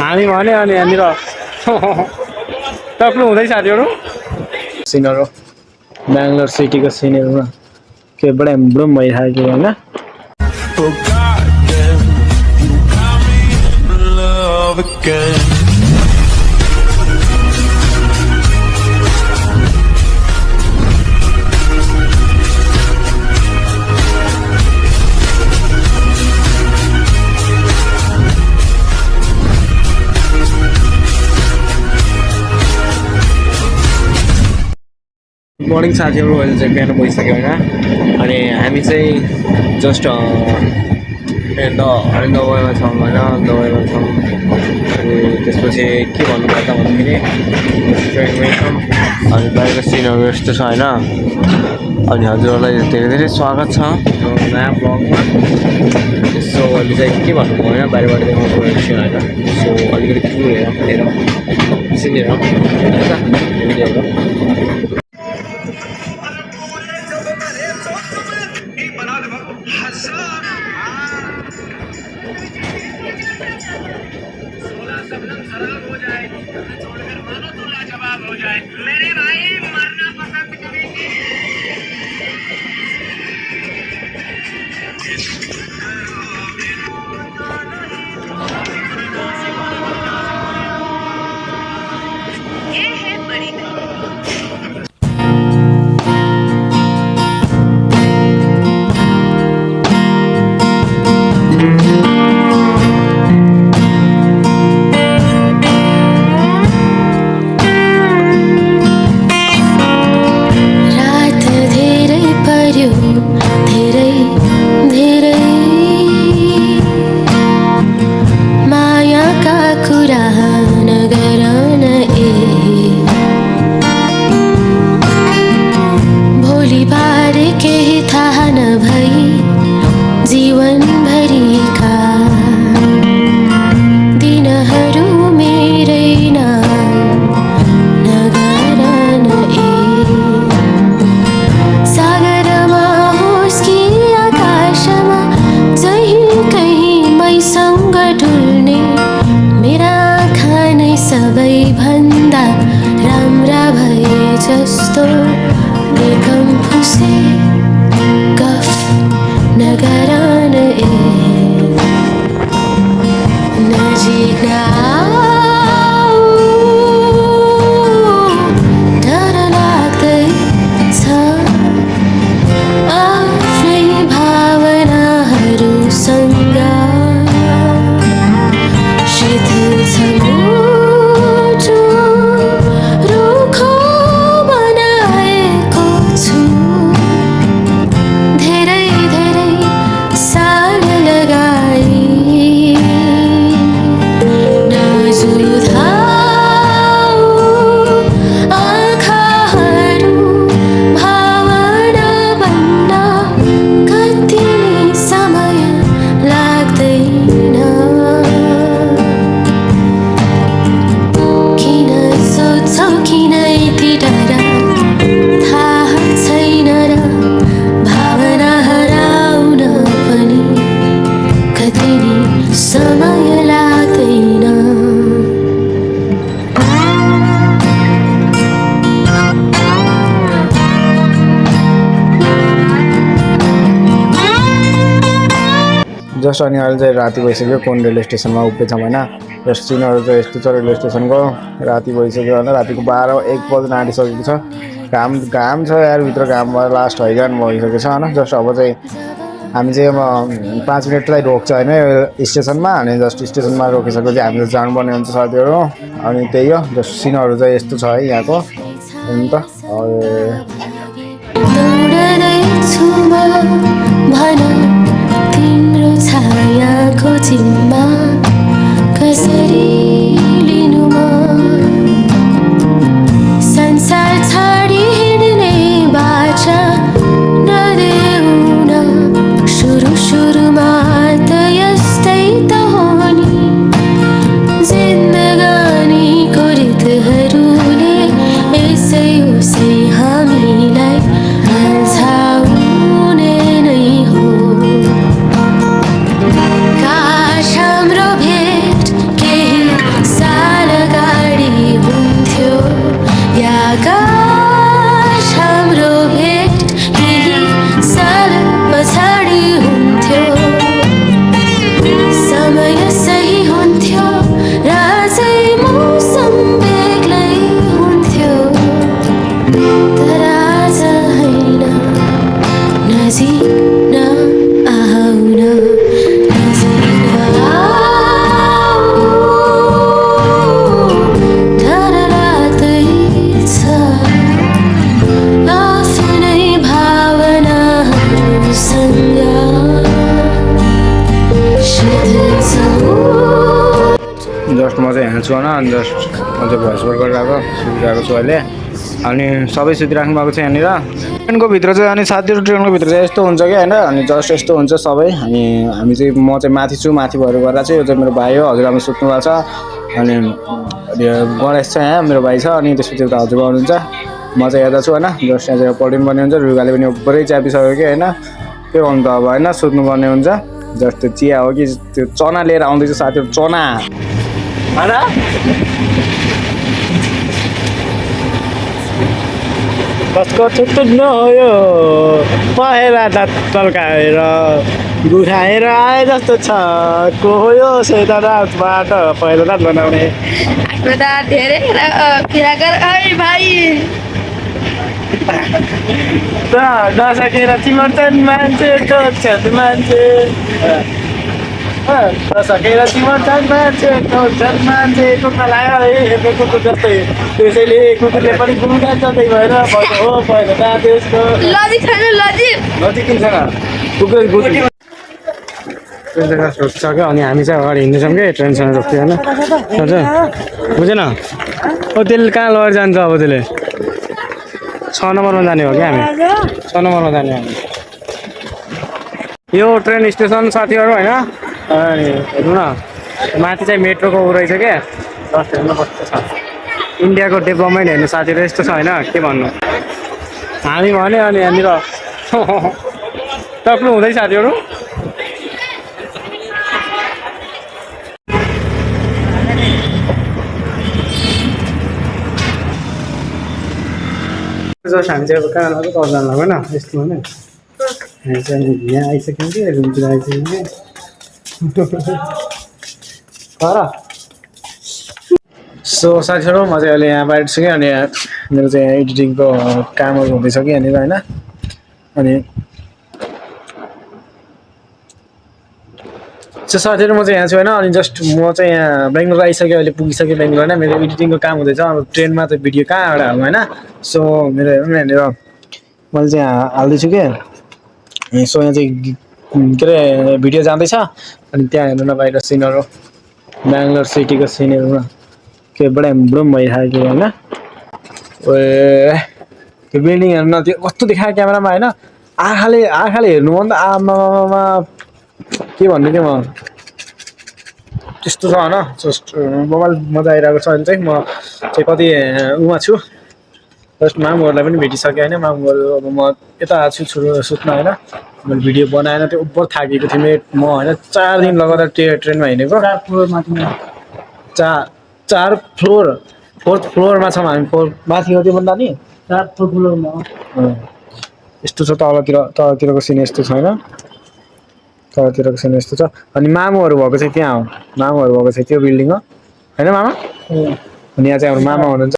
हामी भने अनि यहाँनिर टक्नु हुँदैछ साथीहरू सिनहरू बेङ्गलोर सिटीको सिनहरूमा के बडा ब्रुम भइरहेको होइन मर्निङ साथीहरू अहिले चाहिँ बिहान भइसक्यो होइन अनि हामी चाहिँ जस्ट दबाईमा छौँ होइन दबाईमा छौँ अनि त्यसपछि के भन्नुपर्दा भन्दाखेरि रेस्टुरेन्टमै छौँ अनि बाहिरको सिनहरू यस्तो छ होइन अनि हजुरहरूलाई धेरै धेरै स्वागत छ नयाँ ब्लगमा सो अहिले चाहिँ के भन्नु होइन बाहिरबाट देखाउनु रहेछ होइन सो अलिकति टुर हेरौँ सिन हेरौँ होइन sabai भन्दा राम्रा भए जस्तो wellcome खुसी गफ नगरन ए नजिक आऊ डर लाग्दैछ आफ्नै भावनाहरूसँग शिथिल छ जस्ट अनि अहिले चाहिँ राति भइसक्यो कुन रेलवे स्टेसनमा उभिएछौँ होइन जस्ट सिनहरू चाहिँ यस्तो छ रेलवे स्टेसनको राति भइसक्यो होइन रातिको 12-1 बज्न आँटिसकेको छ घाम छ यार भित्र घाम भएर लास्ट हैरान भइसकेको छ होइन जस्ट अब चाहिँ हामी चाहिँ अब 5 मिनट चाहिँ रोक्छ होइन स्टेसनमा अनि जस्ट स्टेसनमा रोकिसकेपछि हामीले जानुपर्ने हुन्छ साथीहरू अनि त्यही हो जस्ट सिनहरू चाहिँ यस्तो छ है यहाँको अन्त तिम्रो छायाको जिम्मा कसरी लिनु म संसार छाडी हिँड्ने बाचा नदेऊ न सुरुमा त यस्तै त हो नि जिन्दगानीको रितहरूले यसै उसै हामीलाई अल्झाउने नै हो काश हाम्रो जस्ट म चाहिँ यहाँ छु होइन अनि जस्ट म चाहिँ भोइसबाट गरिरहेको सुतिरहेको छु अहिले अनि सबै सुतिराख्नु भएको छ यहाँनिर ट्रेनको भित्र चाहिँ अनि साथीहरू ट्रेनको भित्र चाहिँ यस्तो हुन्छ क्या होइन अनि जस्ट यस्तो हुन्छ सबै अनि हामी चाहिँ म चाहिँ माथि छु माथि भएर गरेर चाहिँ यो चाहिँ मेरो भाइ हो हजुरआमा सुत्नु भएको छ अनि गणेश छ यहाँ मेरो भाइ छ अनि त्यसपछि उता हजुरबा हुनुहुन्छ म चाहिँ यता छु होइन जस्ट यहाँ चाहिँ पल्टिनु पर्ने हुन्छ रुगाले पनि पुरै च्यापिसक्यो कि होइन के गर्नु त अब होइन सुत्नुपर्ने हुन्छ जस्ट त्यो चिया हो कि त्यो चना लिएर आउँदैछ साथीहरू चना कसको छुट्टो हो यो पहेँला दाँत तल्काएर गुठाएर आए जस्तो छ को हो यो सेता दाँतबाट पहिलो दाँत बनाउने आफ्नो दाँत धेरै किरा गर है भाइ नसकेर तिम्रो मान्छे टोक्छन् मान्छे नसकेर तिम्रो मान्छे टोक्छन् मान्छे कुकुर लाग्यो है कुकुर जस्तै त्यसैले कुकुरले पनि गुडा जस्तै भएर हो पहिलो दाँत यसको लजिक छैन लजिक नजिक छैन कुकुर ट्रेन जग्गा रोक्छ क्या अनि हामी चाहिँ अगाडि हिँड्दैछौँ कि ट्रेनसँग रोक्थ्यो होइन हजुर बुझेन ओ त्यसले कहाँ लगेर जान्छ अब त्यसले 6 नम्बरमा जाने हो क्या हामी 6 नम्बरमा जाने हामी यो ट्रेन स्टेसन साथीहरू होइन अनि हेर्नु न माथि चाहिँ मेट्रोको उ रहेछ क्या जस्ट हेर्नु कस्तो छ इन्डियाको डेभलपमेन्ट हेर्नु साथीहरू यस्तो छ होइन के भन्नु हामी भने अनि यहाँनिर टक्नु हुँदै साथीहरू जस्ट हामी चाहिँ अब कहाँ लाग्यो कहाँ जानु लाग्यो होइन यस्तो होइन हामी चाहिँ यहाँ आइसक्यौँ कि रुमतिर आइसक्यौँ कि सो साथीहरू म चाहिँ अहिले यहाँ बाहिर छु कि अनि मेरो चाहिँ एडिटिङको कामहरू हुँदैछ कि यहाँनिर होइन अनि सो साथीहरू म चाहिँ यहाँ छु होइन अनि जस्ट म चाहिँ यहाँ बेङ्गलोर आइसकेँ अहिले पुगिसकेँ बेङ्गलोर होइन मेरो एडिटिङको काम हुँदैछ अब ट्रेनमा त भिडियो कहाँबाट हाल्नु होइन सो मेरो हेर्नु न यहाँनिर मैले चाहिँ यहाँ हाल्दैछु कि सो यहाँ चाहिँ के अरे भिडियो जाँदैछ अनि त्यहाँ हेर्नु न बाहिर सिनहरू बेङ्गलोर सिटीको सिनहरू न के बडा ब्रुम भइरहेको होइन ए त्यो बिल्डिङ हेर्नु न त्यो कस्तो देखायो क्यामेरामा होइन आँखाले हेर्नु हो नि त आमामा के भन्नु के म त्यस्तो छ होइन जस्ट मोबाइल मजा आइरहेको छ अहिले चाहिँ म चाहिँ कति उमा छु जस्ट मामुहरूलाई पनि भेटिसकेँ होइन मामुहरू अब म यता छु सुत्न होइन मैले भिडियो बनाएन त्यो उपर थाकेको थिएँ म होइन 4 दिन लगातार ट्रेनमा हिँडेको 4 फ्लोर 4th फ्लोरमा छौँ हामी माथि हो त्योभन्दा नि 4th फ्लोरमा यस्तो छ तलतिरको सिन यस्तो छैन तलतिरको सिन यस्तो छ अनि मामुहरू भएको चाहिँ त्यहाँ हो मामुहरू भएको चाहिँ त्यो बिल्डिङ हो होइन मामा अनि यहाँ चाहिँ हाम्रो मामा हुनुहुन्छ